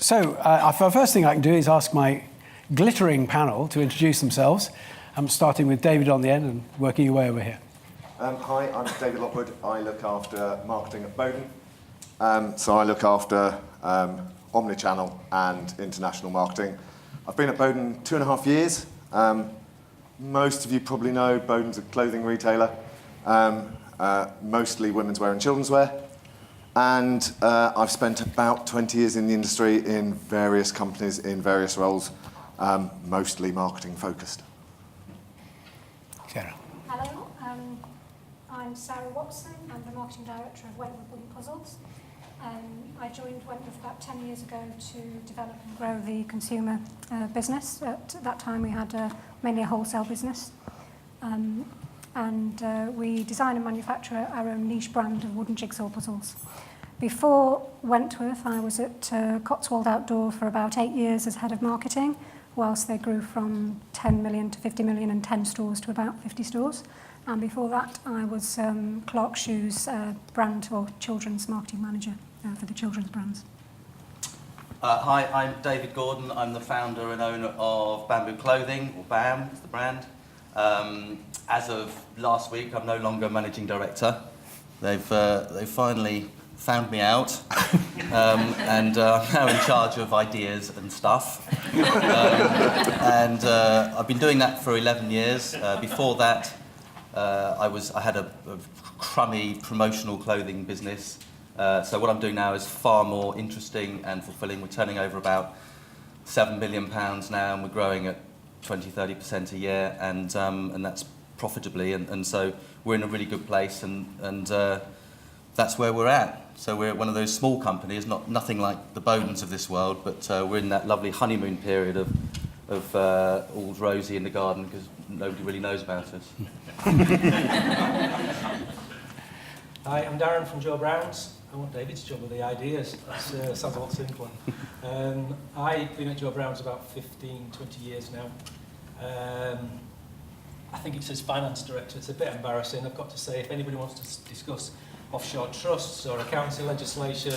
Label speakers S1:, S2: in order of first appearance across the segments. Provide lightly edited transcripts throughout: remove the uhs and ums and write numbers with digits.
S1: The first thing I can do is ask my glittering panel to introduce themselves. I'm starting with David on the end and working your way over here.
S2: Hi, I'm David Lockwood. I look after marketing at Boden. So I look after omnichannel and international marketing. I've been at Boden 2.5 years. Most of you probably know Boden's a clothing retailer, mostly women's wear and children's wear. And I've spent about 20 years in the industry in various companies in various roles, mostly marketing focused.
S1: Sarah.
S3: Hello, I'm Sarah Watson. I'm the marketing director of Wentworth Wooden Puzzles. I joined Wentworth about 10 years ago to develop and grow the consumer business. At that time we had mainly a wholesale business. We design and manufacture our own niche brand of wooden jigsaw puzzles. Before Wentworth, I was at Cotswold Outdoor for about 8 years as head of marketing, whilst they grew from 10 million to 50 million and 10 stores to about 50 stores. And before that, I was Clark Shoes brand or children's marketing manager for the children's brands.
S4: Hi, I'm David Gordon. I'm the founder and owner of Bamboo Clothing, or BAM is the brand. As of last week, I'm no longer managing director. They've finally found me out, and I'm now in charge of ideas and stuff. I've been doing that for 11 years. Before that, I had a crummy promotional clothing business. So what I'm doing now is far more interesting and fulfilling. We're turning over about £7 billion now, and we're growing at 20-30% a year, and that's profitably. And so we're in a really good place, and that's where we're at. So we're one of those small companies, nothing like the Bodens of this world, but we're in that lovely honeymoon period of all's rosy in the garden because nobody really knows about us.
S5: Hi, I'm Darren from Joe Brown's. I want David's job with the ideas. That sounds a lot simpler. I've been at Joe Brown's about 15, 20 years now. I think it says finance director. It's a bit embarrassing, I've got to say. If anybody wants to discuss offshore trusts or accounting legislation,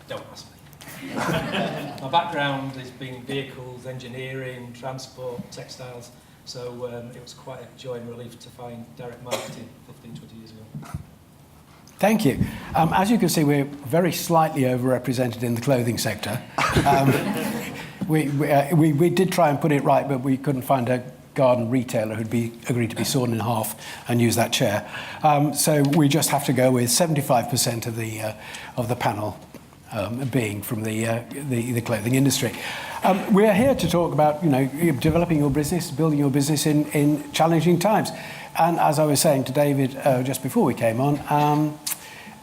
S5: don't ask me. My background has been vehicles, engineering, transport, textiles, so it was quite a joy and relief to find direct marketing 15, 20 years ago.
S1: Thank you. As you can see, we're very slightly overrepresented in the clothing sector. We did try and put it right, but we couldn't find a garden retailer who'd agreed to be sawn in half and use that chair. So we just have to go with 75% of the panel being from the clothing industry. We are here to talk about developing your business, building your business in challenging times. And as I was saying to David just before we came on,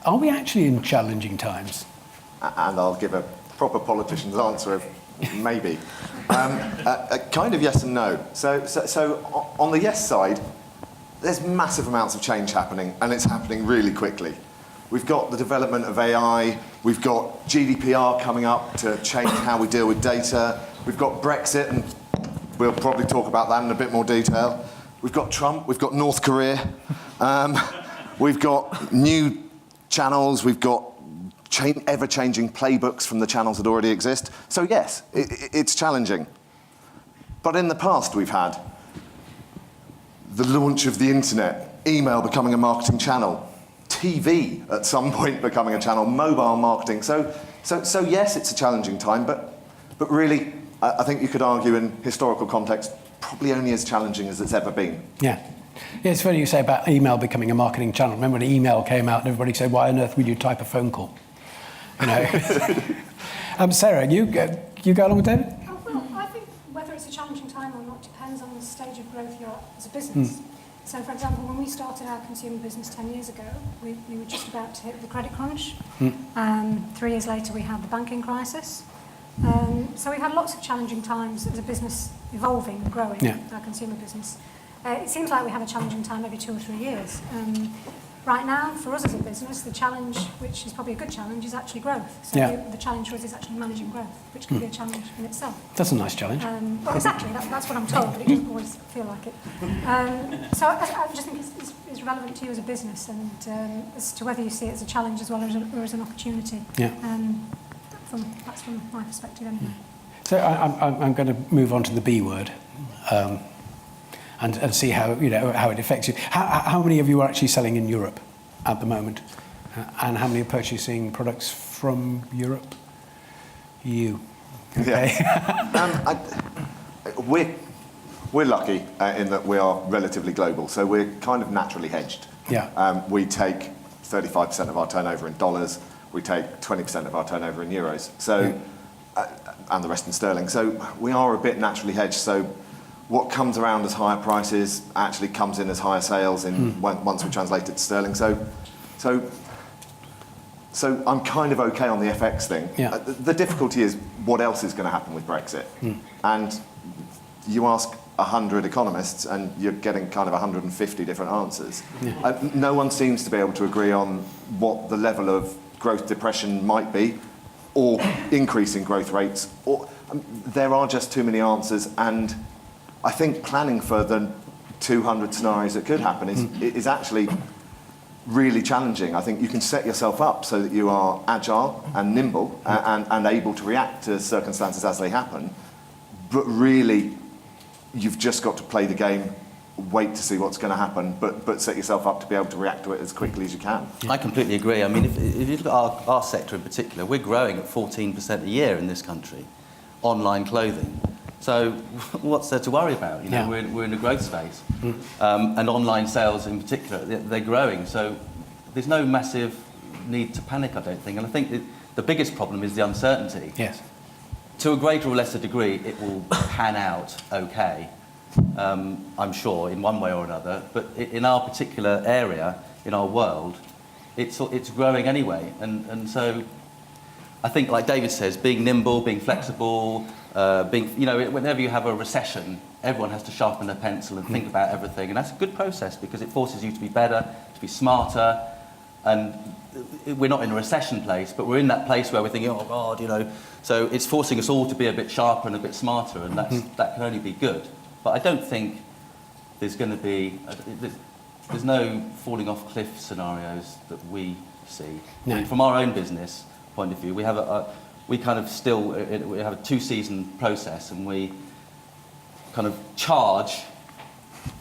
S1: are we actually in challenging times?
S2: And I'll give a proper politician's answer of maybe. Kind of yes and no. So on the yes side, there's massive amounts of change happening, and it's happening really quickly. We've got the development of AI, we've got GDPR coming up to change how we deal with data, we've got Brexit, and we'll probably talk about that in a bit more detail. We've got Trump, we've got North Korea, we've got new channels, we've got ever-changing playbooks from the channels that already exist. So yes, it's challenging. But in the past we've had the launch of the internet, email becoming a marketing channel, TV at some point becoming a channel, mobile marketing. So yes, it's a challenging time, but really, I think you could argue in historical context, probably only as challenging as it's ever been.
S1: Yeah, it's funny you say about email becoming a marketing channel. Remember when email came out and everybody said, why on earth would you type a phone call? Sarah, you go along with David?
S3: Well, I think whether it's a challenging time or not depends on the stage of growth you're at as a business. So, for example, when we started our consumer business 10 years ago, we were just about to hit the credit crunch. 3 years later, we had the banking crisis. So we've had lots of challenging times as a business evolving and growing, our consumer business. It seems like we have a challenging time every 2 or 3 years. Right now, for us as a business, the challenge, which is probably a good challenge, is actually growth. So the challenge for us is actually managing growth, which can be a challenge in itself.
S1: That's a nice challenge.
S3: Well, exactly. That's what I'm told, but it doesn't always feel like it. So I just think it's relevant to you as a business, and as to whether you see it as a challenge as well as an opportunity. That's from my perspective anyway.
S1: So I'm going to move on to the B word, and see how it affects you. How many of you are actually selling in Europe at the moment, and how many are purchasing products from Europe? You. Okay.
S2: Yeah. We're lucky in that we are relatively global, so we're kind of naturally hedged.
S1: Yeah.
S2: We take 35% of our turnover in dollars. We take 20% of our turnover in euros. So. And the rest in sterling. So we are a bit naturally hedged. So what comes around as higher prices actually comes in as higher sales once we translate it to sterling. So I'm kind of okay on the FX thing.
S1: Yeah.
S2: The difficulty is what else is going to happen with Brexit. And you ask 100 economists and you're getting kind of 150 different answers. Yeah. No one seems to be able to agree on what the level of growth depression might be, or increasing growth rates, or there are just too many answers, and I think planning for the 200 scenarios that could happen is actually really challenging. I think you can set yourself up so that you are agile and nimble and able to react to circumstances as they happen, but really you've just got to play the game, wait to see what's going to happen, but set yourself up to be able to react to it as quickly as you can.
S4: I completely agree. I mean, if you look at our sector in particular, we're growing at 14% a year in this country, online clothing. So what's there to worry about? You know, we're in a growth space. And online sales in particular, they're growing. So there's no massive need to panic, I don't think. And I think the biggest problem is the uncertainty.
S1: Yes.
S4: To a greater or lesser degree, it will pan out okay. I'm sure, in one way or another, but in our particular area, in our world, it's growing anyway, and so I think, like David says, being nimble, being flexible, whenever you have a recession, everyone has to sharpen their pencil and think about everything, and that's a good process because it forces you to be better, to be smarter, and we're not in a recession place, but we're in that place where we're thinking, oh God, so it's forcing us all to be a bit sharper and a bit smarter, and that can only be good. But I don't think there's going to be... There's no falling off cliff scenarios that we see.
S1: No.
S4: I mean, from our own business point of view, we have we have a 2-season process, and we kind of charge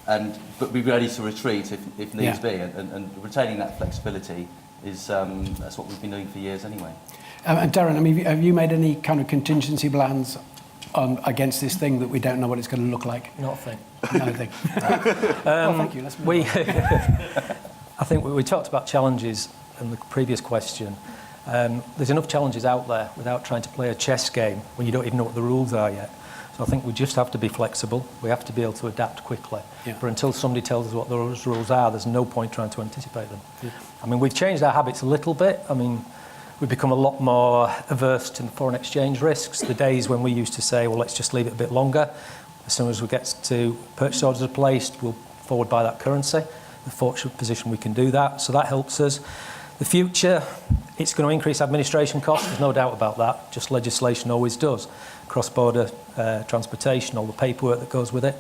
S4: but be ready to retreat if needs be, and retaining that flexibility is that's what we've been doing for years anyway.
S1: And Darren, I mean, have you made any kind of contingency plans against this thing that we don't know what it's going to look like?
S5: Not a thing.
S1: No thing. Thank you. Let's move on.
S5: I think we talked about challenges in the previous question. There's enough challenges out there without trying to play a chess game when you don't even know what the rules are yet. So I think we just have to be flexible. We have to be able to adapt quickly. Yeah. But until somebody tells us what those rules are, there's no point trying to anticipate them. Yeah. I mean, we've changed our habits a little bit. I mean, we've become a lot more averse to foreign exchange risks. The days when we used to say, well, let's just leave it a bit longer. As soon as we get to purchase orders are placed, we'll forward buy that currency. The fortunate position we can do that, so that helps us. The future, it's going to increase administration costs, there's no doubt about that, just legislation always does. Cross-border transportation, all the paperwork that goes with it.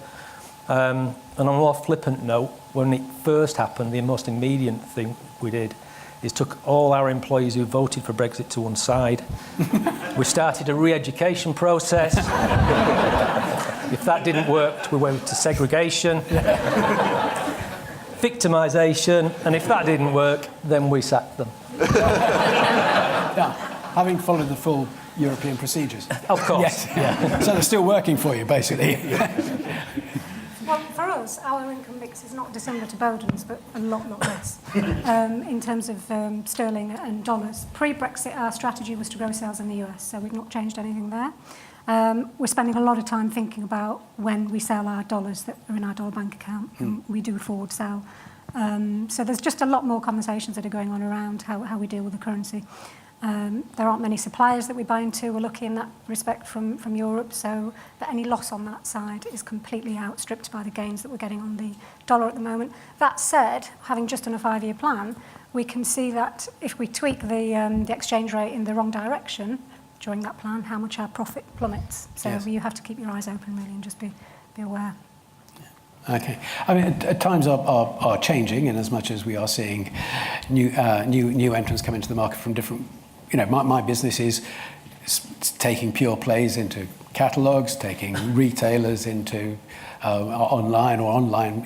S5: And on a more flippant note, when it first happened, the most immediate thing we did is took all our employees who voted for Brexit to one side. We started a re-education process. If that didn't work, we went to segregation, victimisation, and if that didn't work, then we sacked them.
S1: Yeah, having followed the full European procedures.
S5: Of course.
S1: Yes.
S5: Yeah.
S1: So they're still working for you, basically.
S3: Well, for us, our income mix is not dissimilar to Boden's, but a lot less in terms of sterling and dollars. Pre-Brexit, our strategy was to grow sales in the US, so we've not changed anything there. We're spending a lot of time thinking about when we sell our dollars that are in our dollar bank account, and we do a forward sell. So there's just a lot more conversations that are going on around how we deal with the currency. There aren't many suppliers that we buy into. We're lucky in that respect from Europe, so that any loss on that side is completely outstripped by the gains that we're getting on the dollar at the moment. That said, having just done a 5-year plan, we can see that if we tweak the exchange rate in the wrong direction during that plan, how much our profit plummets. So
S1: Yes.
S3: You have to keep your eyes open really and just be aware.
S1: Okay. I mean, times are changing in as much as we are seeing new entrants come into the market from different... My business is taking pure plays into catalogues, taking retailers into online or online.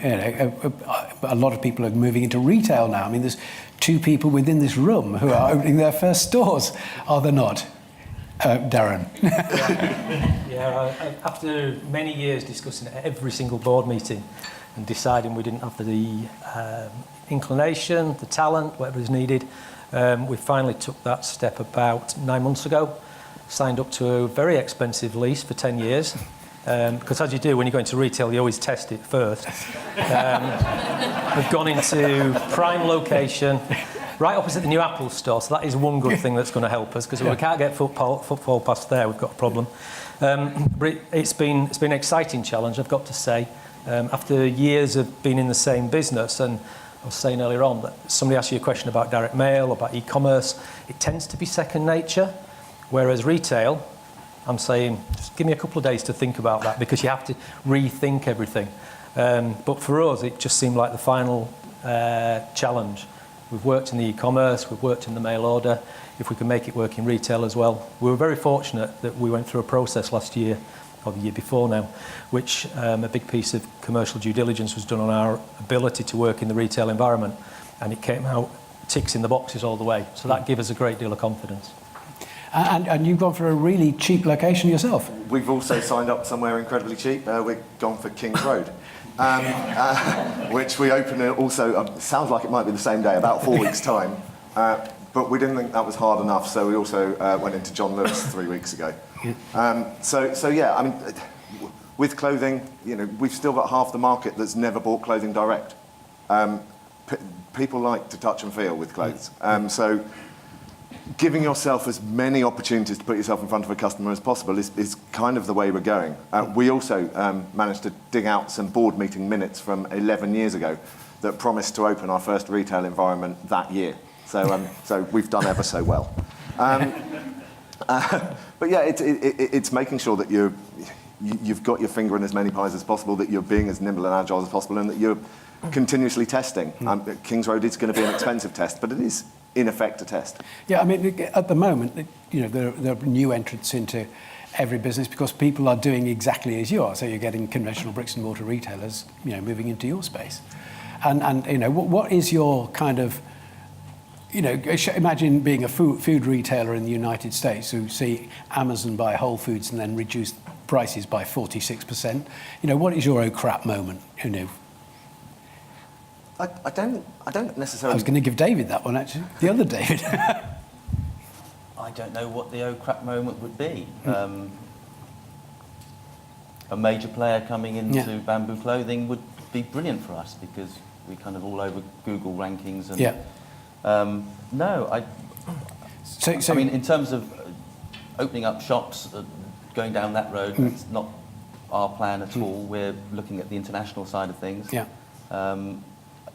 S1: A lot of people are moving into retail now. I mean, there's 2 people within this room who are opening their first stores, are there not? Darren.
S5: Yeah, after many years discussing it at every single board meeting and deciding we didn't have the inclination, the talent, whatever is needed, we finally took that step about 9 months ago, signed up to a very expensive lease for 10 years, because as you do when you go into retail, you always test it first. We've gone into prime location, right opposite the new Apple store, so that is one good thing that's going to help us, because if we can't get footfall past there, we've got a problem. But it's been an exciting challenge, I've got to say. After years of being in the same business, and I was saying earlier on that somebody asked you a question about direct mail, about e-commerce, it tends to be second nature, whereas retail, I'm saying, just give me a couple of days to think about that, because you have to rethink everything. But for us, it just seemed like the final challenge. We've worked in the e-commerce, we've worked in the mail order, if we can make it work in retail as well. We were very fortunate that we went through a process last year, or the year before now, which a big piece of commercial due diligence was done on our ability to work in the retail environment, and it came out ticks in the boxes all the way. So that gave us a great deal of confidence.
S1: And you've gone for a really cheap location yourself.
S2: We've also signed up somewhere incredibly cheap. We've gone for King's Road, which we opened also, sounds like it might be the same day, about 4 weeks' time. But we didn't think that was hard enough, so we also went into John Lewis 3 weeks ago. So yeah, I mean, with clothing, you know, we've still got half the market that's never bought clothing direct. People like to touch and feel with clothes. So giving yourself as many opportunities to put yourself in front of a customer as possible is kind of the way we're going. We also managed to dig out some board meeting minutes from 11 years ago that promised to open our first retail environment that year. So we've done ever so well. But yeah, it's making sure that you've got your finger in as many pies as possible, that you're being as nimble and agile as possible, and that you're continuously testing. King's Road is going to be an expensive test, but it is in effect a test.
S1: Yeah, I mean, at the moment, you know, there are new entrants into every business because people are doing exactly as you are. So you're getting conventional bricks and mortar retailers, you know, moving into your space. And you know, what is your kind of, you know, imagine being a food retailer in the United States who see Amazon buy Whole Foods and then reduce prices by 46%. You know, what is your oh crap moment? You know,
S2: I don't necessarily.
S1: I was going to give David that one actually. The other David.
S4: I don't know what the oh crap moment would be. A major player coming into bamboo clothing would be brilliant for us because we're kind of all over Google rankings and. No, I mean, in terms of opening up shops, going down that road, that's not our plan at all. We're looking at the international side of things. Yeah.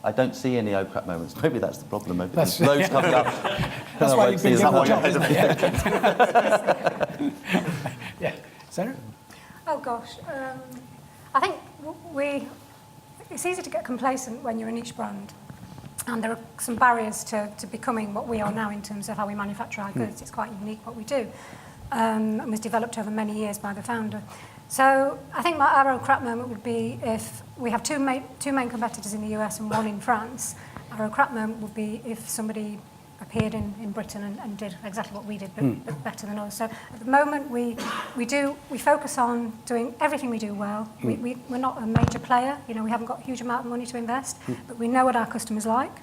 S4: I don't see any oh crap moments. Maybe that's the problem. Maybe there's loads coming up.
S1: That's why you've been given the job, isn't it? Yeah. Sarah?
S3: Oh gosh, I think it's easy to get complacent when you're a niche brand. And there are some barriers to becoming what we are now in terms of how we manufacture our goods. It's quite unique what we do, and was developed over many years by the founder. So I think my oh crap moment would be if we have two main competitors in the US and one in France. Our oh crap moment would be if somebody appeared in Britain and did exactly what we did, but better than us. So at the moment we focus on doing everything we do well. We're not a major player, you know, we haven't got a huge amount of money to invest, but we know what our customers like.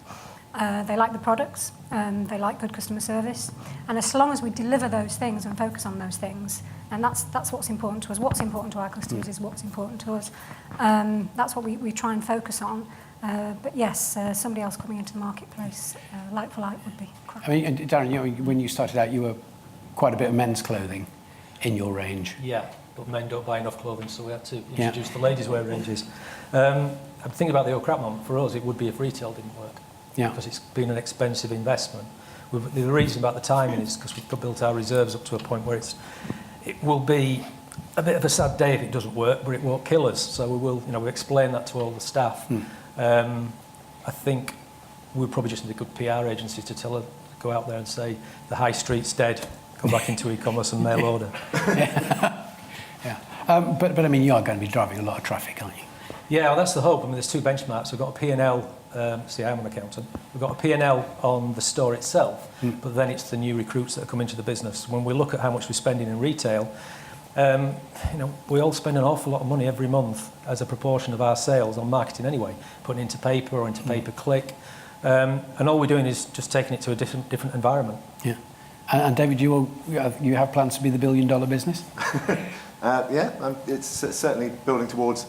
S3: They like the products, they like good customer service, and as long as we deliver those things and focus on those things, and that's what's important to us. What's important to our customers is what's important to us. That's what we try and focus on. But yes, somebody else coming into the marketplace, like for like, would be crap.
S1: I mean, and Darren, you know, when you started out, you were quite a bit of men's clothing in your range.
S5: Yeah, but men don't buy enough clothing, so we had to introduce the ladies' wear ranges. I'm thinking about the oh crap moment. For us, it would be if retail didn't work. Yeah. Because it's been an expensive investment. The reason about the timing is because we've built our reserves up to a point where it will be a bit of a sad day if it doesn't work, but it won't kill us. So we will, you know, we explain that to all the staff. I think we probably just need a good PR agency to go out there and say the high street's dead. go back into e-commerce and mail order.
S1: Yeah. But I mean, you are going to be driving a lot of traffic, aren't you?
S5: Yeah, well, that's the hope. I mean, there's two benchmarks. We've got a P&L, see, I'm an accountant. We've got a P&L on the store itself, but then it's the new recruits that come into the business. When we look at how much we're spending in retail, we all spend an awful lot of money every month as a proportion of our sales on marketing anyway, putting it into paper or into pay-per-click. And all we're doing is just taking it to a different environment.
S1: Yeah. And David, you have plans to be the billion-dollar business?
S2: It's certainly building towards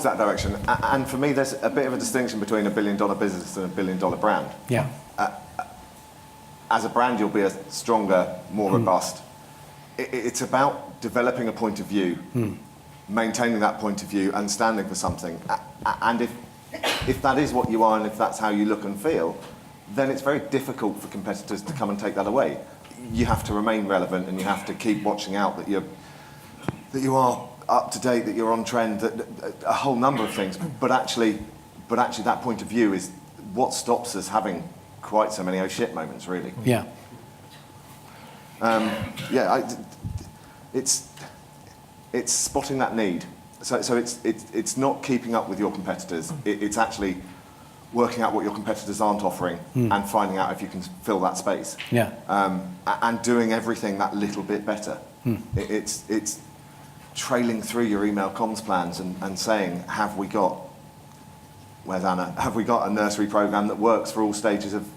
S2: that direction. And for me, there's a bit of a distinction between a billion-dollar business and a billion-dollar brand.
S1: Yeah.
S2: As a brand, you'll be a stronger, more robust. It's about developing a point of view, maintaining that point of view, and standing for something. And if that is what you are, and if that's how you look and feel, then it's very difficult for competitors to come and take that away. You have to remain relevant, and you have to keep watching out that you are up to date, that you're on trend, that a whole number of things. But actually, that point of view is what stops us having quite so many oh shit moments, really.
S1: Yeah.
S2: It's spotting that need. So it's not keeping up with your competitors. It's actually working out what your competitors aren't offering and finding out if you can fill that space.
S1: Yeah.
S2: And doing everything that little bit better. It's trailing through your email comms plans and saying, have we got a nursery program that works for all stages of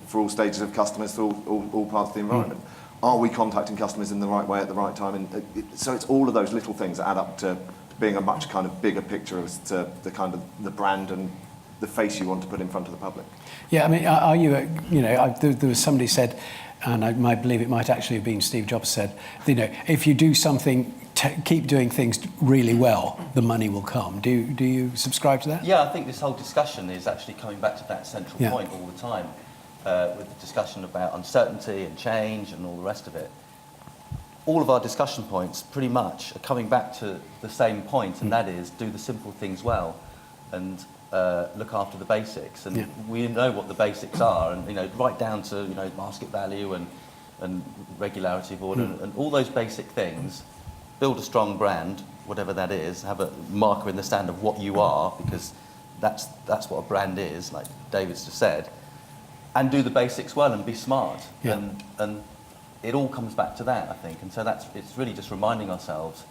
S2: customers, for all parts of the environment? Are we contacting customers in the right way at the right time? And so it's all of those little things that add up to being a much kind of bigger picture as to the kind of the brand and the face you want to put in front of the public.
S1: Yeah, I mean, are you, there was somebody said, and I might believe it might actually have been Steve Jobs said, if you do something, keep doing things really well, the money will come. Do you subscribe to that?
S4: Yeah, I think this whole discussion is actually coming back to that central point all the time, with the discussion about uncertainty and change and all the rest of it. All of our discussion points pretty much are coming back to the same point, and that is do the simple things well and look after the basics. And we know what the basics are, and right down to basket value and regularity of order and all those basic things. Build a strong brand, whatever that is. Have a marker in the sand of what you are, because that's what a brand is, like David's just said. And do the basics well and be smart.
S1: Yeah.
S4: And it all comes back to that, I think. And so it's really just reminding ourselves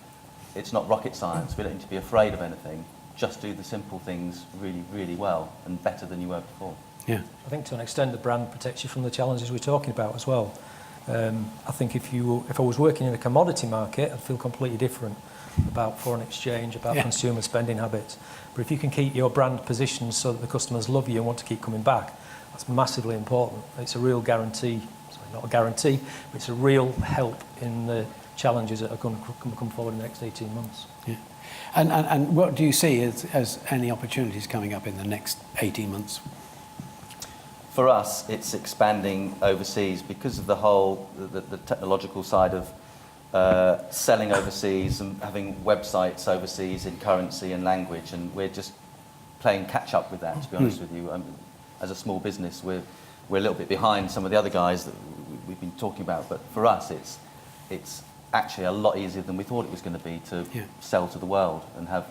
S4: it's not rocket science. We don't need to be afraid of anything. Just do the simple things really, really well and better than you were before.
S1: Yeah.
S5: I think to an extent the brand protects you from the challenges we're talking about as well. I think if I was working in a commodity market, I'd feel completely different about foreign exchange, about consumer spending habits. But if you can keep your brand positioned so that the customers love you and want to keep coming back, that's massively important. It's a real guarantee, not a guarantee, but it's a real help in the challenges that are going to come forward in the next 18 months.
S1: Yeah. And what do you see as any opportunities coming up in the next 18 months?
S4: For us, it's expanding overseas because of the whole the technological side of selling overseas and having websites overseas in currency and language, and we're just playing catch up with that. To be honest with you, as a small business, we're a little bit behind some of the other guys that we've been talking about. But for us, it's actually a lot easier than we thought it was going to be to sell to the world and have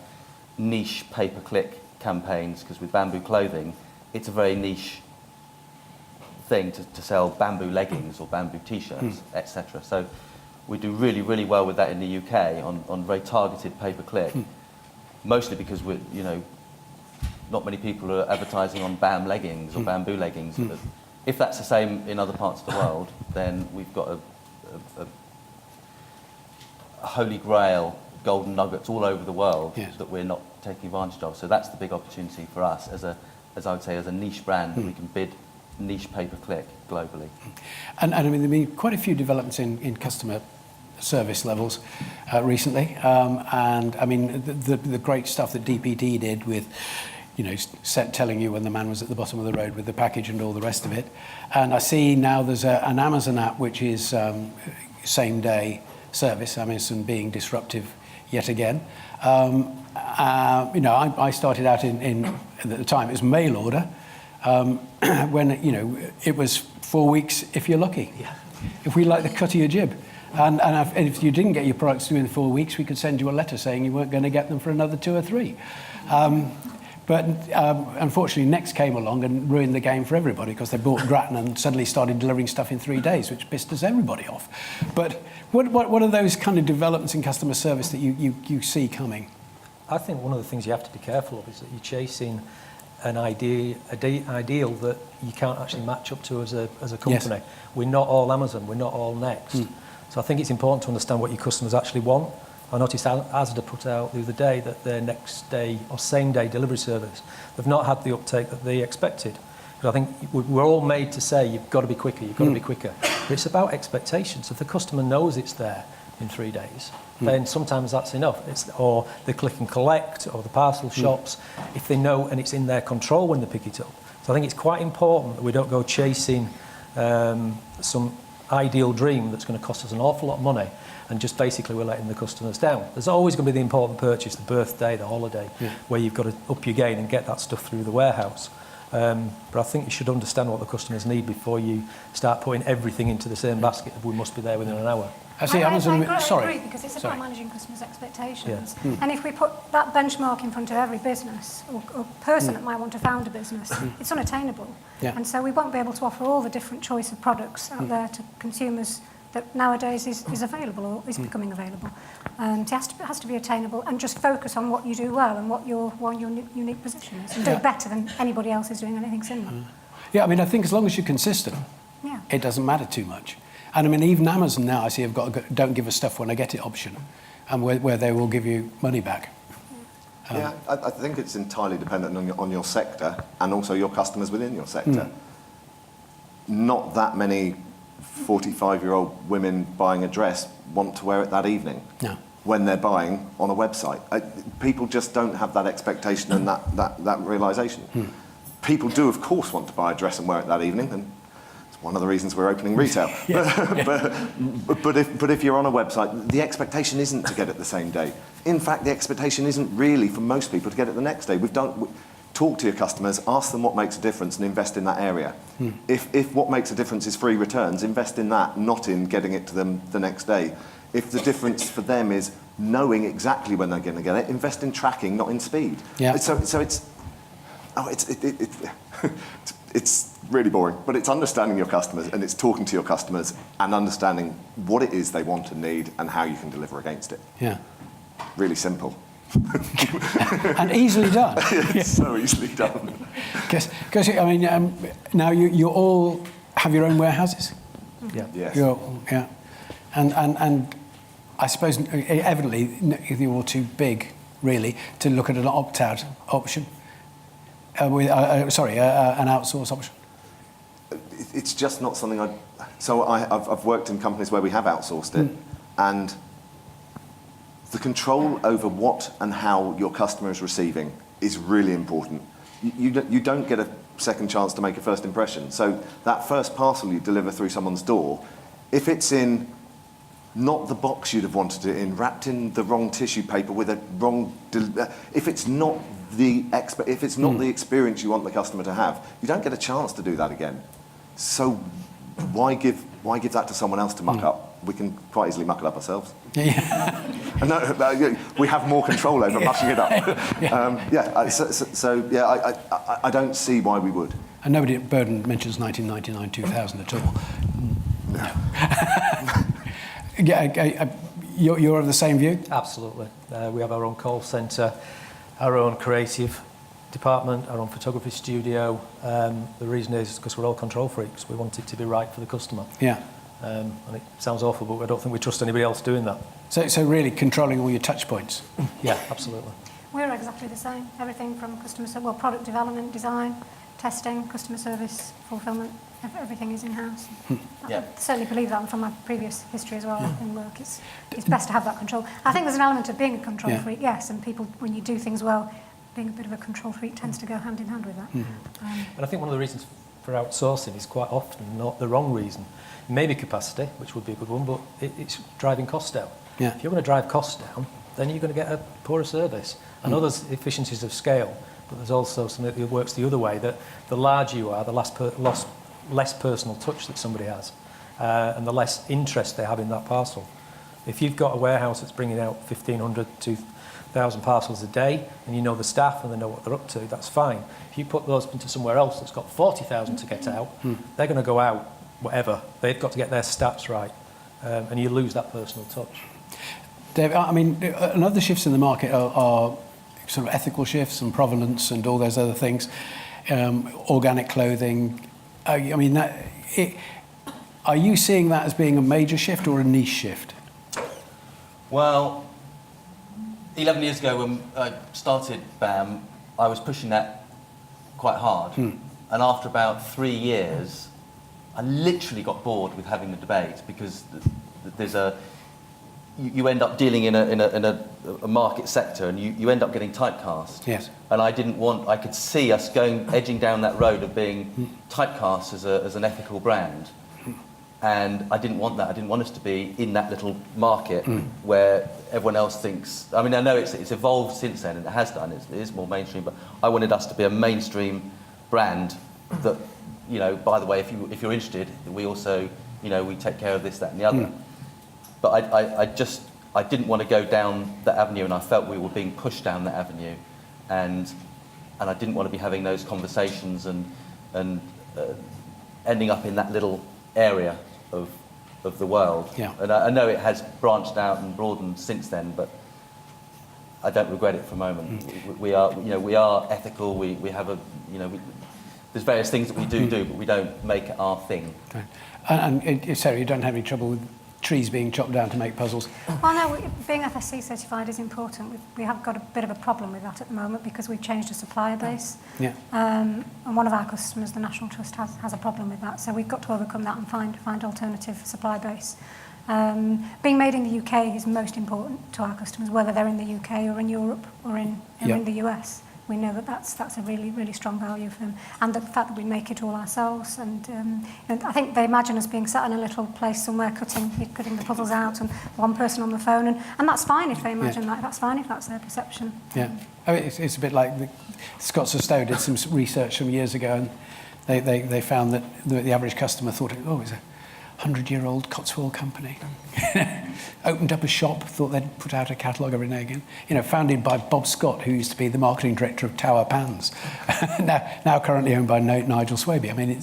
S4: niche pay-per-click campaigns. Because with bamboo clothing, it's a very niche thing to sell bamboo leggings or bamboo t-shirts, etc. So we do really, really well with that in the UK on very targeted pay-per-click, mostly because we're, not many people are advertising on BAM leggings or bamboo leggings. But if that's the same in other parts of the world, then we've got a holy grail, golden nuggets all over the world that we're not taking advantage of. So that's the big opportunity for us as I would say, as a niche brand that we can bid niche pay-per-click globally.
S1: And I mean, there have been quite a few developments in customer service levels recently. And I mean, the great stuff that DPD did with, telling you when the man was at the bottom of the road with the package and all the rest of it. And I see now there's an Amazon app which is same-day service, Amazon being disruptive yet again. I started out at the time, it was mail order, when, it was 4 weeks if you're lucky. if we like the cut of your jib. And if you didn't get your products within 4 weeks, we could send you a letter saying you weren't going to get them for another 2 or 3. But unfortunately, Next came along and ruined the game for everybody because they bought Grattan and suddenly started delivering stuff in 3 days, which pissed us everybody off. But what are those kind of developments in customer service that you see coming?
S5: I think one of the things you have to be careful of is that you're chasing an ideal that you can't actually match up to as a company.
S1: Yes.
S5: We're not all Amazon, we're not all Next. So I think it's important to understand what your customers actually want. I noticed Asda put out the other day that their next day or same day delivery service, they've not had the uptake that they expected. But I think we're all made to say you've got to be quicker, you've got to be quicker. But it's about expectations. If the customer knows it's there in 3 days, then sometimes that's enough. Or the click and collect or the parcel shops, if they know and it's in their control when they pick it up. So I think it's quite important that we don't go chasing some ideal dream that's going to cost us an awful lot of money and just basically we're letting the customers down. There's always going to be the important purchase, the birthday, the holiday, where you've got to up your game and get that stuff through the warehouse. But I think you should understand what the customers need before you start putting everything into the same basket of we must be there within an hour.
S1: I see Amazon.
S3: I
S1: Sorry.
S3: agree, because it's about managing customers' expectations.
S5: Yeah.
S3: And if we put that benchmark in front of every business or person that might want to found a business, it's unattainable.
S1: Yeah.
S3: And so we won't be able to offer all the different choice of products out there to consumers that nowadays is available or is becoming available. It has to be attainable and just focus on what you do well and what your unique position is and do it better than anybody else is doing anything similar.
S1: Yeah, I mean, I think as long as you're consistent, it doesn't matter too much. And I mean, even Amazon now, I see, have got a don't give us stuff when I get it option, and where they will give you money back.
S2: Yeah, I think it's entirely dependent on your sector and also your customers within your sector. Not that many 45-year-old women buying a dress want to wear it that evening when they're buying on a website. People just don't have that expectation and that realisation. People do, of course, want to buy a dress and wear it that evening, and it's one of the reasons we're opening retail. But if you're on a website, the expectation isn't to get it the same day. In fact, the expectation isn't really for most people to get it the next day. Talk to your customers, ask them what makes a difference and invest in that area. If what makes a difference is free returns, invest in that, not in getting it to them the next day. If the difference for them is knowing exactly when they're going to get it, invest in tracking, not in speed.
S1: Yeah.
S2: So it's really boring, but it's understanding your customers and it's talking to your customers and understanding what it is they want and need and how you can deliver against it.
S1: Yeah.
S2: Really simple.
S1: And easily done.
S2: It's so easily done.
S1: Because I mean, now you all have your own warehouses.
S5: Yeah.
S2: Yes.
S1: And I suppose evidently you're all too big, really, to look at an opt-out option. An outsource option.
S2: It's just not something I've worked in companies where we have outsourced it, and the control over what and how your customer is receiving is really important. You don't get a second chance to make a first impression. So that first parcel you deliver through someone's door, if it's in not the box you'd have wanted it in, wrapped in the wrong tissue paper with a wrong, if it's not the experience you want the customer to have, you don't get a chance to do that again. So why give that to someone else to muck up? We can quite easily muck it up ourselves. No, we have more control over mucking it up. I don't see why we would.
S1: And nobody at Boden mentions 1999, 2000 at all. No. You're of the same view?
S5: Absolutely. We have our own call centre, our own creative department, our own photography studio. The reason is because we're all control freaks. We want it to be right for the customer.
S1: Yeah.
S5: And it sounds awful, but I don't think we trust anybody else doing that.
S1: So really controlling all your touch points.
S5: Yeah, absolutely.
S3: We're exactly the same. Everything from product development, design, testing, customer service, fulfilment, everything is in-house. I certainly believe that from my previous history as well in work. It's best to have that control. I think there's an element of being a control freak, yes, and people, when you do things well, being a bit of a control freak tends to go hand in hand with that.
S5: And I think one of the reasons for outsourcing is quite often not the wrong reason. Maybe capacity, which would be a good one, but it's driving costs down.
S1: Yeah.
S5: If you're going to drive costs down, then you're going to get a poorer service. I know there's efficiencies of scale, but there's also something that works the other way, that the larger you are, the less personal touch that somebody has. and the less interest they have in that parcel. If you've got a warehouse that's bringing out 1,500 to 2,000 parcels a day, and you know the staff and they know what they're up to, that's fine. If you put those into somewhere else that's got 40,000 to get out, they're going to go out whatever. They've got to get their stats right, and you lose that personal touch.
S1: Dave, I mean, another shifts in the market are sort of ethical shifts and provenance and all those other things, organic clothing. I mean, are you seeing that as being a major shift or a niche shift?
S4: Well, 11 years ago when I started BAM, I was pushing that quite hard. And after about 3 years, I literally got bored with having the debate, because there's you end up dealing in a market sector, and you end up getting typecast.
S1: Yes.
S4: And I could see us edging down that road of being typecast as an ethical brand. And I didn't want that. I didn't want us to be in that little market where everyone else thinks. I mean, I know it's evolved since then, and it has done. It is more mainstream, but I wanted us to be a mainstream brand that, you know, by the way, if you're interested, we also, you know, we take care of this, that, and the other. But I didn't want to go down that avenue, and I felt we were being pushed down that avenue, and I didn't want to be having those conversations and ending up in that little area of the world.
S1: Yeah.
S4: And I know it has branched out and broadened since then, but I don't regret it for a moment. We are ethical. We have there's various things that we do, but we don't make it our thing.
S1: Okay. And Sarah, you don't have any trouble with trees being chopped down to make puzzles?
S3: Well, no, being FSC certified is important. We have got a bit of a problem with that at the moment, because we've changed the supplier base.
S1: Yeah.
S3: And one of our customers, the National Trust, has a problem with that. So we've got to overcome that and find alternative supply base. Being made in the UK is most important to our customers, whether they're in the UK or in Europe or in the US. We know that that's a really, really strong value for them. And the fact that we make it all ourselves. And I think they imagine us being sat in a little place somewhere cutting the puzzles out, and one person on the phone. And that's fine if they imagine that. That's fine if that's their perception.
S1: Yeah. I mean, it's a bit like Scott Stowe did some research some years ago, and they found that the average customer thought, it's a 100-year-old Cotswold company. Opened up a shop, thought they'd put out a catalogue every now and again. You know, founded by Bob Scott, who used to be the marketing director of Tower Pans, now currently owned by Nigel Swaby. I mean,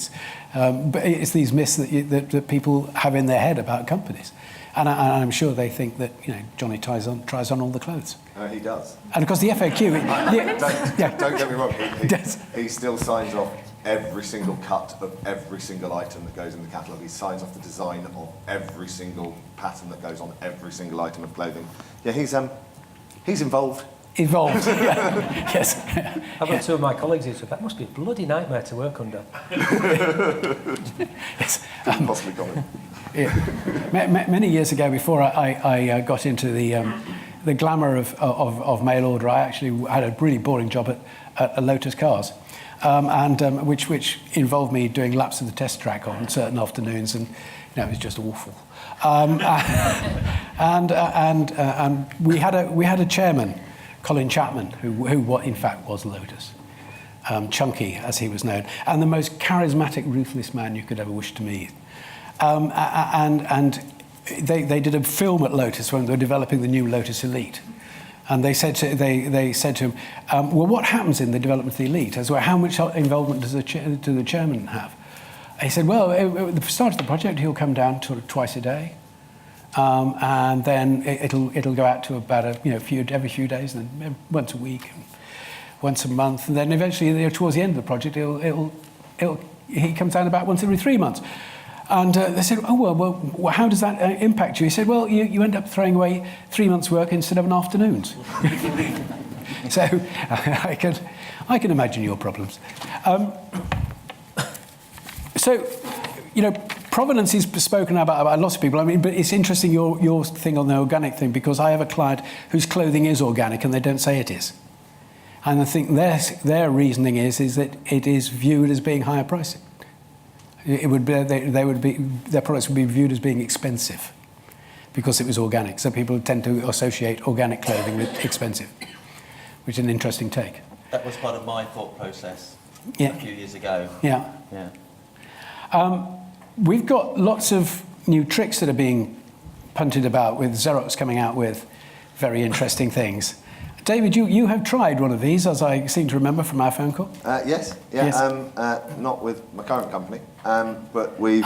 S1: but it's these myths that people have in their head about companies, and I'm sure they think that, you know, Johnny tries on all the clothes.
S2: He does.
S1: And of course, the FAQ.
S2: Don't get me wrong. He still signs off every single cut of every single item that goes in the catalogue. He signs off the design of every single pattern that goes on every single item of clothing. Yeah, he's involved.
S1: Involved, yes.
S5: I've got two of my colleagues who said that must be a bloody nightmare to work under.
S1: Yes.
S2: Possibly comment.
S1: Yeah. Many years ago, before I got into the glamour of mail order, I actually had a really boring job at Lotus Cars. Which involved me doing laps of the test track on certain afternoons, and it was just awful. And we had a chairman, Colin Chapman, who in fact was Lotus, Chunky as he was known, and the most charismatic, ruthless man you could ever wish to meet. And they did a film at Lotus when they were developing the new Lotus Elite. And they said to him, well, what happens in the development of the Elite? As well, how much involvement does the chairman have? He said, well, at the start of the project, he'll come down sort of twice a day, and then it'll go out to about every few days, and then once a week, and once a month, and then eventually, towards the end of the project, he comes down about once every 3 months. And they said, well, how does that impact you? He said, well, you end up throwing away 3 months' work instead of an afternoon's. So I can imagine your problems. So, provenance is spoken about by lots of people. I mean, but it's interesting your thing on the organic thing, because I have a client whose clothing is organic and they don't say it is. And I think their reasoning is that it is viewed as being higher pricing. It would be, their products would be viewed as being expensive because it was organic. So people tend to associate organic clothing with expensive, which is an interesting take.
S4: That was part of my thought process
S1: Yeah.
S4: a few years ago.
S1: Yeah.
S4: Yeah.
S1: we've got lots of new tricks that are being punted about, with Xerox coming out with very interesting things. David, you have tried one of these, as I seem to remember from our phone call.
S2: Yes, yeah,
S1: Yes.
S2: not with my current company, but we've.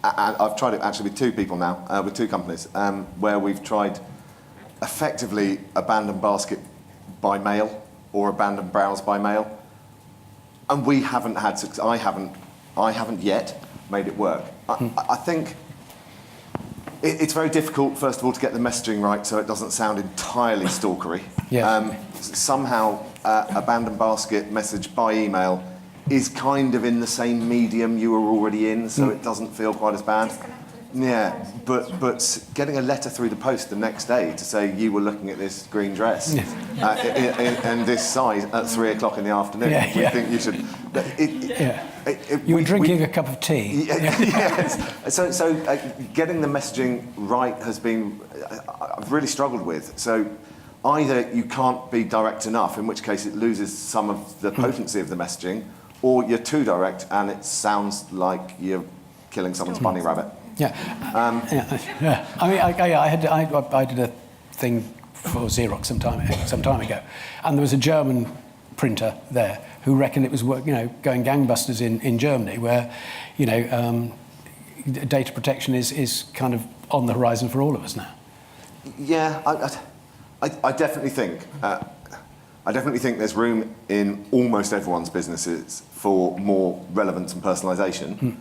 S2: And I've tried it actually with two people now, with two companies, where we've tried effectively abandoned basket by mail or abandoned browse by mail, and we haven't had success. I haven't yet made it work. I think it's very difficult, first of all, to get the messaging right so it doesn't sound entirely stalkery.
S1: Yeah.
S2: Somehow, abandoned basket message by email is kind of in the same medium you were already in, so it doesn't feel quite as bad. Yeah, but getting a letter through the post the next day to say you were looking at this green dress and this size at 3 o'clock in the afternoon, we think you should.
S1: You were drinking a cup of tea.
S2: Yes. So getting the messaging right has been I've really struggled with. So either you can't be direct enough, in which case it loses some of the potency of the messaging, or you're too direct and it sounds like you're killing someone's bunny rabbit.
S1: Yeah. I mean, I did a thing for Xerox some time ago, and there was a German printer there who reckoned it was going gangbusters in Germany, where data protection is kind of on the horizon for all of us now.
S2: Yeah, I definitely think there's room in almost everyone's businesses for more relevance and personalisation.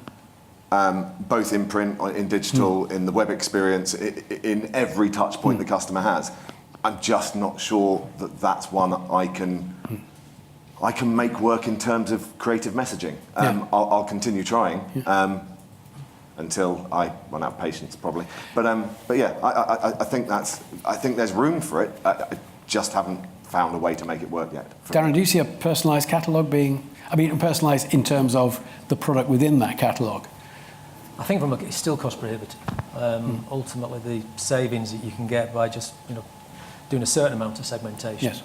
S2: Both in print, in digital, in the web experience, in every touch point the customer has. I'm just not sure that that's one I can make work in terms of creative messaging. I'll continue trying until I run out of patience, probably. But yeah, I think there's room for it. I just haven't found a way to make it work yet.
S1: Darren, do you see a personalised catalogue being? I mean, personalised in terms of the product within that catalogue.
S6: I think it's still cost prohibitive. Ultimately, the savings that you can get by just doing a certain amount of segmentation.
S1: Yes.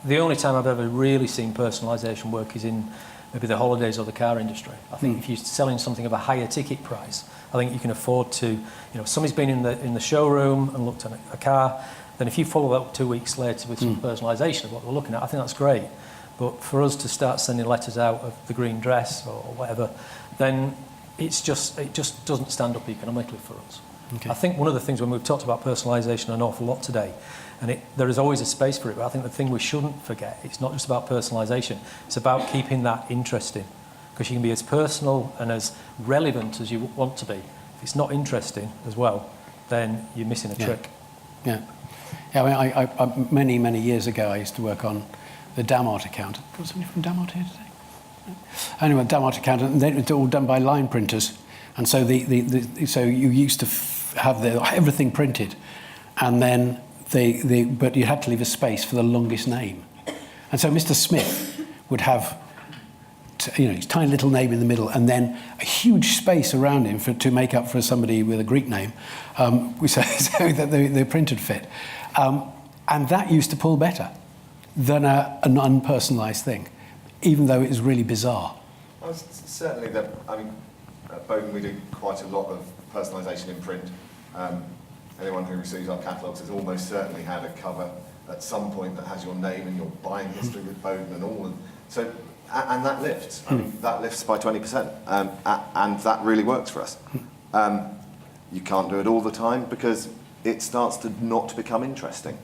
S6: The only time I've ever really seen personalisation work is in maybe the holidays or the car industry. I think if you're selling something of a higher ticket price, I think you can afford to. Somebody's been in the showroom and looked at a car. Then if you follow that up 2 weeks later with some personalisation of what we're looking at, I think that's great. But for us to start sending letters out of the green dress or whatever, then it just doesn't stand up economically for us. Okay. I think one of the things when we've talked about personalisation an awful lot today, and there is always a space for it, but I think the thing we shouldn't forget, it's not just about personalisation, it's about keeping that interesting, because you can be as personal and as relevant as you want to be. If it's not interesting as well, then you're missing a trick.
S1: Yeah. I mean, many years ago, I used to work on the Damart account. Was somebody from Damart here today? Anyway, Damart account, and they were all done by line printers, and so so you used to have everything printed, and then but you had to leave a space for the longest name, and so Mr. Smith would have his tiny little name in the middle, and then a huge space around him to make up for somebody with a Greek name, so that the printed fit, and that used to pull better than an unpersonalised thing, even though it is really bizarre.
S2: Well, certainly, at Boden we do quite a lot of personalisation in print. Anyone who receives our catalogues has almost certainly had a cover at some point that has your name and your buying history with Boden and all. And that lifts. That lifts by 20%, and that really works for us. You can't do it all the time because it starts to not become interesting.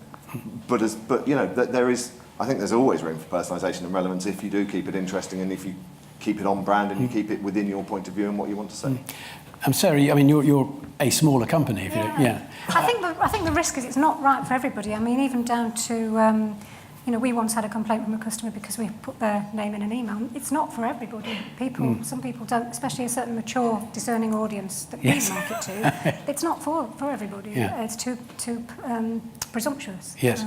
S2: But there is. I think there's always room for personalisation and relevance if you do keep it interesting and if you keep it on brand and you keep it within your point of view and what you want to say.
S1: Sarah, I mean, you're a smaller company.
S3: I think the risk is it's not right for everybody. I mean, even down to, we once had a complaint from a customer because we put their name in an email. It's not for everybody. Some people don't, especially a certain mature, discerning audience that we market to. It's not for everybody. Yeah. It's too presumptuous.
S1: Yes.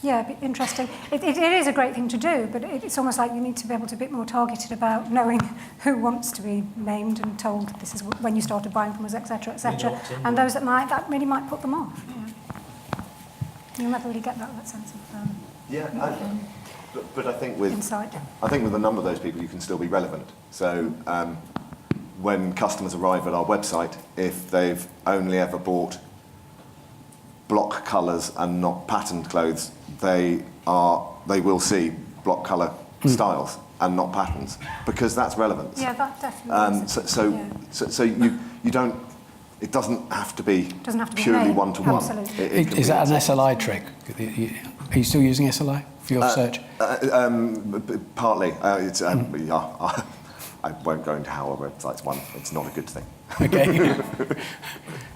S3: Yeah, interesting. It is a great thing to do, but it's almost like you need to be able to be a bit more targeted about knowing who wants to be named and told this is when you started buying from us, etc., etc. And those that really might put them off. Yeah. You'll never really get that sense of.
S2: But I think with
S3: insight.
S2: I think with a number of those people, you can still be relevant. So when customers arrive at our website, if they've only ever bought block colours and not patterned clothes, they will see block colour styles and not patterns, because that's relevance.
S3: Yeah, that definitely is.
S2: So you don't. It doesn't have to be purely
S3: made.
S2: one-to-one.
S3: Absolutely.
S1: Is that an SLI trick? Are you still using SLI for your search?
S2: Partly. I won't go into how our website's won. It's not a good thing.
S1: Okay.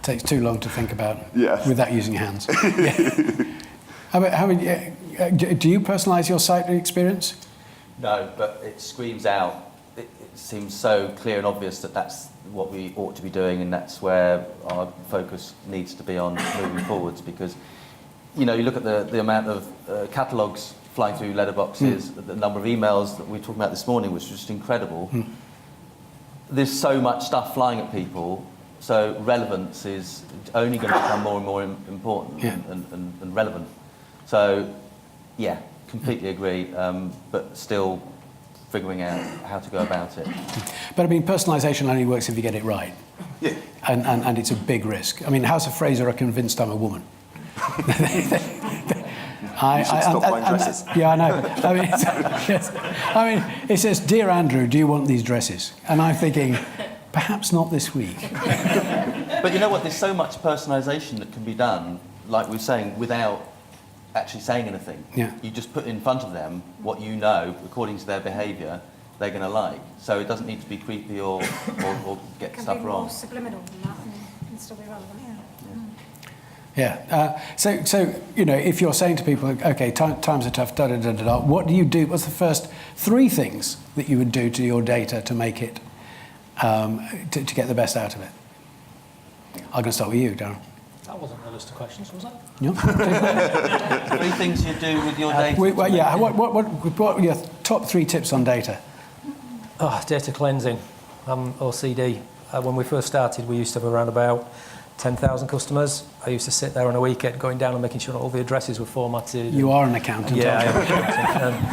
S1: Takes too long to think about without using hands. Do you personalise your site experience?
S4: No, but it screams out. It seems so clear and obvious that that's what we ought to be doing, and that's where our focus needs to be on moving forwards. Because, you know, you look at the amount of catalogues flying through letterboxes, the number of emails that we were talking about this morning, which was just incredible. There's so much stuff flying at people, so relevance is only going to become more and more important and relevant. So, yeah, completely agree, but still figuring out how to go about it.
S1: But I mean, personalisation only works if you get it right.
S2: Yeah.
S1: And it's a big risk. I mean, House of Fraser are convinced I'm a woman.
S2: You should stop buying dresses.
S1: Yeah, I know. I mean, it says, "Dear Andrew, do you want these dresses?" And I'm thinking, perhaps not this week.
S4: But you know what? There's so much personalisation that can be done, like we were saying, without actually saying anything.
S1: Yeah.
S4: You just put in front of them what you know, according to their behaviour, they're going to like. So it doesn't need to be creepy or get
S3: Can
S4: stuff
S3: be
S4: wrong.
S3: more subliminal than that and still be relevant.
S1: Yeah. So you know, if you're saying to people, okay, times are tough, what do you do? What's the first 3 things that you would do to your data to make it, to get the best out of it? I'm going to start with you, Darren.
S6: That wasn't a list of questions, was it?
S1: No?
S4: 3 things you do with your data.
S1: What are your top 3 tips on data?
S6: Oh, data cleansing. OCD. When we first started, we used to have around about 10,000 customers. I used to sit there on a weekend going down and making sure all the addresses were formatted.
S1: You are an accountant.
S6: Yeah, I am an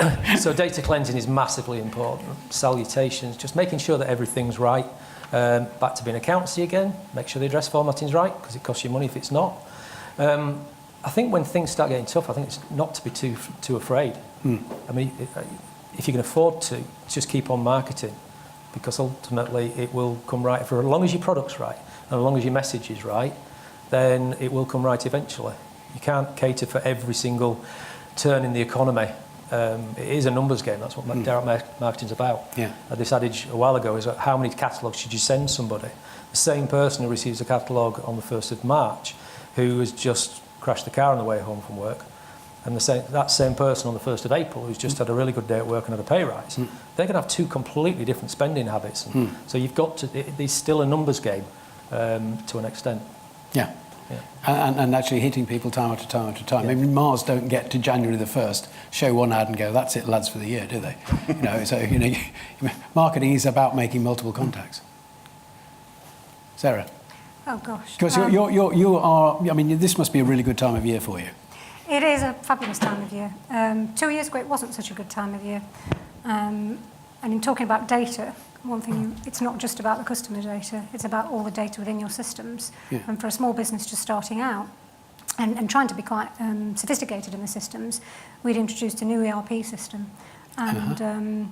S6: accountant. So data cleansing is massively important. Salutations, just making sure that everything's right. Back to being accountancy again, make sure the address formatting's right, because it costs you money if it's not. I think when things start getting tough, I think it's not to be too afraid. I mean, if you can afford to, just keep on marketing, because ultimately it will come right. For as long as your product's right, and as long as your message is right, then it will come right eventually. You can't cater for every single turn in the economy. It is a numbers game. That's what direct marketing's about.
S1: Yeah.
S6: This adage a while ago is how many catalogues should you send somebody? The same person who receives a catalogue on the 1st of March, who has just crashed the car on the way home from work, and that same person on the 1st of April who's just had a really good day at work and had a pay rise, they're going to have 2 completely different spending habits. So you've got to, it's still a numbers game to an extent.
S1: Yeah. And actually hitting people time after time after time. I mean, Mars don't get to January the 1st, show one ad and go, that's it, lads, for the year, do they? Marketing is about making multiple contacts. Sarah?
S3: Oh, gosh.
S1: Because you are, I mean, this must be a really good time of year for you.
S3: It is a fabulous time of year. 2 years ago, it wasn't such a good time of year. And in talking about data, one thing, it's not just about the customer data, it's about all the data within your systems.
S1: Yeah.
S3: And for a small business just starting out and trying to be quite sophisticated in the systems, we'd introduced a new ERP system. And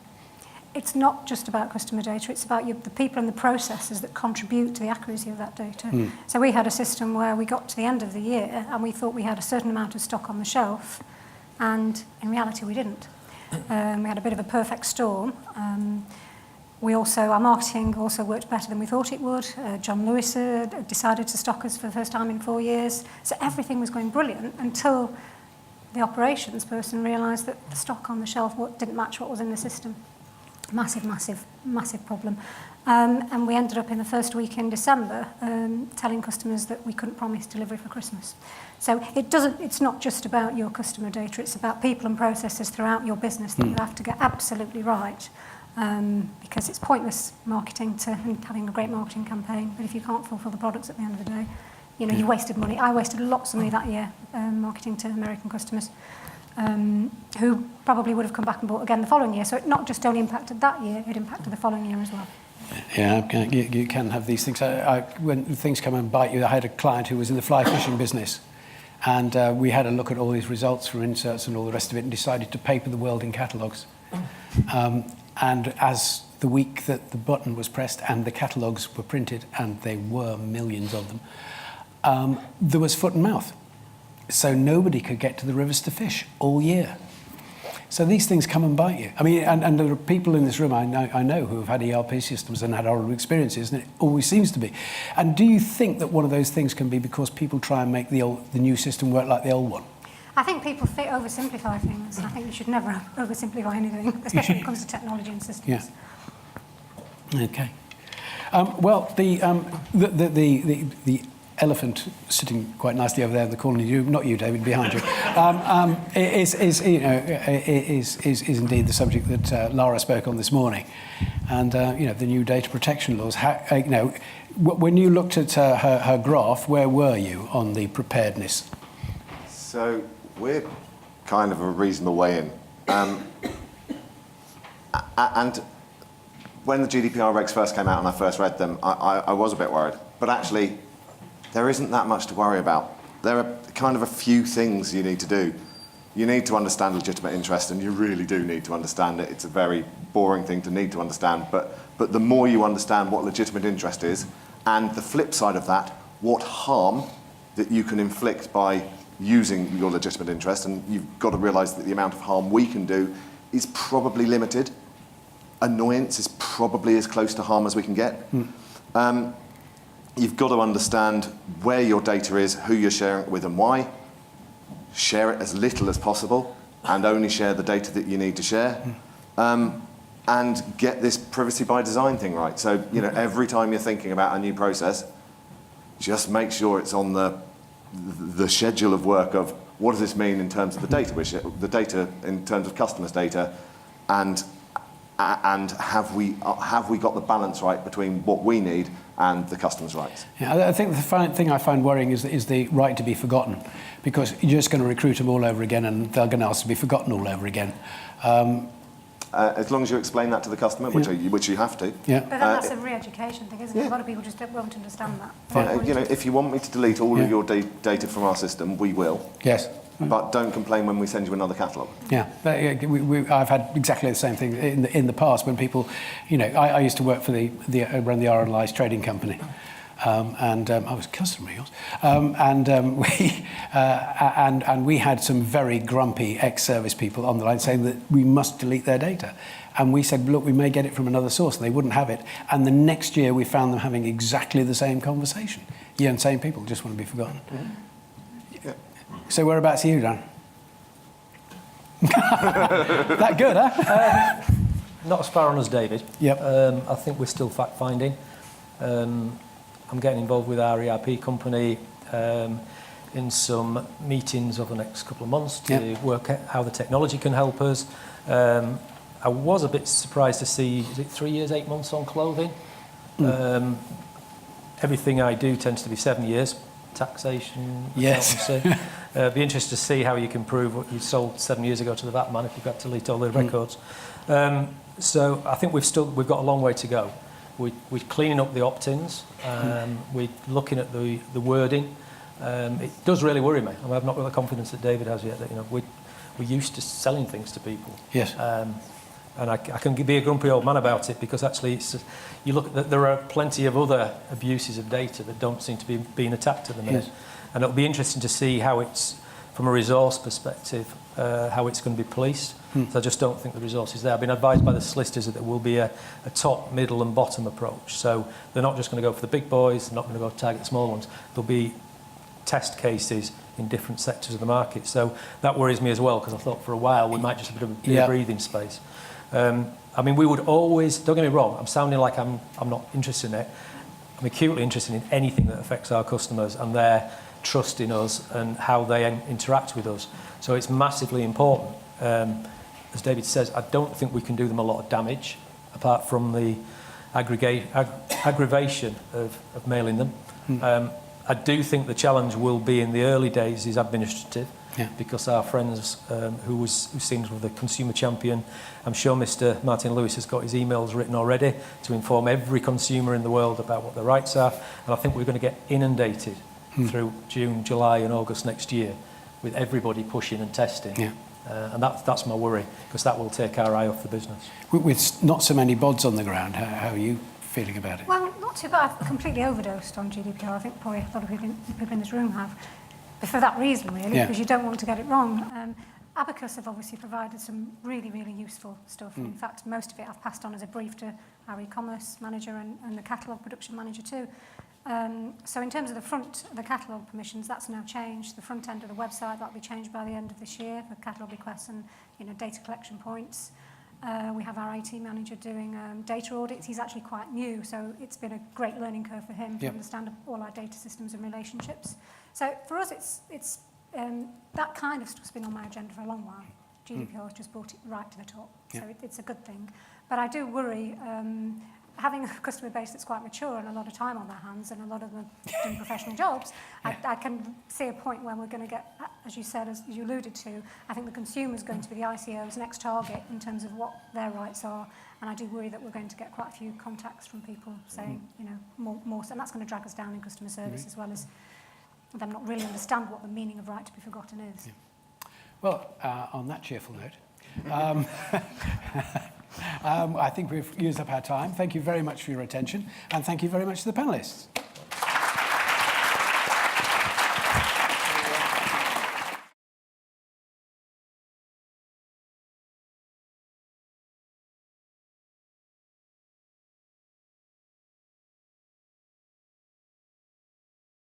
S3: it's not just about customer data, it's about the people and the processes that contribute to the accuracy of that data. So we had a system where we got to the end of the year and we thought we had a certain amount of stock on the shelf, and in reality we didn't. We had a bit of a perfect storm. Our marketing also worked better than we thought it would. John Lewis decided to stock us for the first time in 4 years. So everything was going brilliant until the operations person realised that the stock on the shelf didn't match what was in the system. Massive, massive, massive problem. And we ended up in the first week in December telling customers that we couldn't promise delivery for Christmas. So it's not just about your customer data, it's about people and processes throughout your business that you have to get absolutely right. Because it's pointless marketing and having a great marketing campaign, but if you can't fulfil the products at the end of the day, you wasted money. I wasted lots of money that year marketing to American customers. who probably would have come back and bought again the following year. So it not just only impacted that year, it impacted the following year as well.
S1: Yeah, you can have these things. When things come and bite you, I had a client who was in the fly fishing business, and we had a look at all his results for inserts and all the rest of it, and decided to paper the world in catalogues. And as the week that the button was pressed and the catalogues were printed, and there were millions of them, there was foot and mouth. So nobody could get to the rivers to fish all year. So these things come and bite you. I mean, and there are people in this room I know who have had ERP systems and had horrible experiences, and it always seems to be. And do you think that one of those things can be because people try and make the new system work like the old one?
S3: I think people oversimplify things. I think you should never oversimplify anything, especially when it comes to technology and systems.
S1: Yeah. Okay. Well, the elephant sitting quite nicely over there in the corner, not you, David, behind you, is indeed the subject that Lara spoke on this morning, and the new data protection laws. When you looked at her graph, where were you on the preparedness?
S2: So we're kind of a reasonable way in, and when the GDPR regs first came out and I first read them, I was a bit worried, but actually there isn't that much to worry about. There are kind of a few things you need to do. You need to understand legitimate interest, and you really do need to understand it. It's a very boring thing to need to understand, but the more you understand what legitimate interest is, and the flip side of that, what harm that you can inflict by using your legitimate interest, and you've got to realise that the amount of harm we can do is probably limited. Annoyance is probably as close to harm as we can get. You've got to understand where your data is, who you're sharing it with and why. Share it as little as possible and only share the data that you need to share. And get this privacy by design thing right. So, every time you're thinking about a new process, just make sure it's on the schedule of work of what does this mean in terms of the data in terms of customers' data, and have we got the balance right between what we need and the customer's rights?
S1: Yeah, I think the thing I find worrying is the right to be forgotten, because you're just going to recruit them all over again, and they're going to ask to be forgotten all over again.
S2: As long as you explain that to the customer, which you have to.
S1: Yeah.
S3: But then that's a re-education thing, isn't it? A lot of people just won't understand that.
S2: If you want me to delete all of your data from our system, we will.
S1: Yes.
S2: But don't complain when we send you another catalogue.
S1: Yeah, I've had exactly the same thing in the past when people, I used to work for run the RLI's trading company, and I was a customer of yours, and we had some very grumpy ex-service people on the line saying that we must delete their data, and we said, look, we may get it from another source, and they wouldn't have it, and the next year we found them having exactly the same conversation. Yeah, and same people just want to be forgotten. Mm-hmm. So whereabouts are you, Dan? That good, huh?
S6: Not as far on as David.
S1: Yep.
S6: I think we're still fact-finding. I'm getting involved with our ERP company in some meetings over the next couple of months to work out how the technology can help us. I was a bit surprised to see, is it 3 years, 8 months on clothing? Everything I do tends to be 7 years. Taxation, accountancy. Be interested to see how you can prove what you sold 7 years ago to the VAT man if you've got to delete all the records. So I think we've got a long way to go. We're cleaning up the opt-ins. We're looking at the wording. It does really worry me. I've not got the confidence that David has yet. That we're used to selling things to people.
S1: Yes.
S6: And I can be a grumpy old man about it, because actually you look at there are plenty of other abuses of data that don't seem to be being attacked at the minute. Yes. And it'll be interesting to see how it's, from a resource perspective, how it's going to be policed. So I just don't think the resource is there. I've been advised by the solicitors that there will be a top, middle and bottom approach. So they're not just going to go for the big boys, they're not going to go target the small ones. There'll be test cases in different sectors of the market. So that worries me as well, because I thought for a while we might just have a bit of breathing space. I mean, we would always, don't get me wrong, I'm sounding like I'm not interested in it. I'm acutely interested in anything that affects our customers and their trust in us and how they interact with us. So it's massively important. As David says, I don't think we can do them a lot of damage, apart from the aggravation of mailing them. I do think the challenge will be in the early days is administrative.
S1: Yeah.
S6: because our friends who seems with the consumer champion, I'm sure Mr. Martin Lewis has got his emails written already to inform every consumer in the world about what their rights are, and I think we're going to get inundated through June, July and August next year with everybody pushing and testing.
S1: Yeah.
S6: And that's my worry, because that will take our eye off the business.
S1: With not so many bods on the ground, how are you feeling about it?
S3: Well, not too bad. I've completely overdosed on GDPR. I think probably a lot of people in this room have. But for that reason, really,
S1: Yeah.
S3: because you don't want to get it wrong. Abacus have obviously provided some really, really useful stuff. In fact, most of it I've passed on as a brief to our e-commerce manager and the catalogue production manager too. So in terms of the front of the catalogue permissions, that's now changed. The front end of the website, that'll be changed by the end of this year for catalogue requests and data collection points. We have our IT manager doing data audits. He's actually quite new, so it's been a great learning curve for him to understand all our data systems and relationships. So for us, it's that kind of stuff's been on my agenda for a long while. GDPR has just brought it right to the top, so it's a good thing. But I do worry, having a customer base that's quite mature and a lot of time on their hands and a lot of them doing professional jobs, I can see a point when we're going to get, as you said, as you alluded to, I think the consumer is going to be the ICO's next target in terms of what their rights are, and I do worry that we're going to get quite a few contacts from people saying, more, and that's going to drag us down in customer service as well as them not really understand what the meaning of right to be forgotten is.
S1: Yeah. Well, on that cheerful note, I think we've used up our time. Thank you very much for your attention, and thank you very much to the panellists.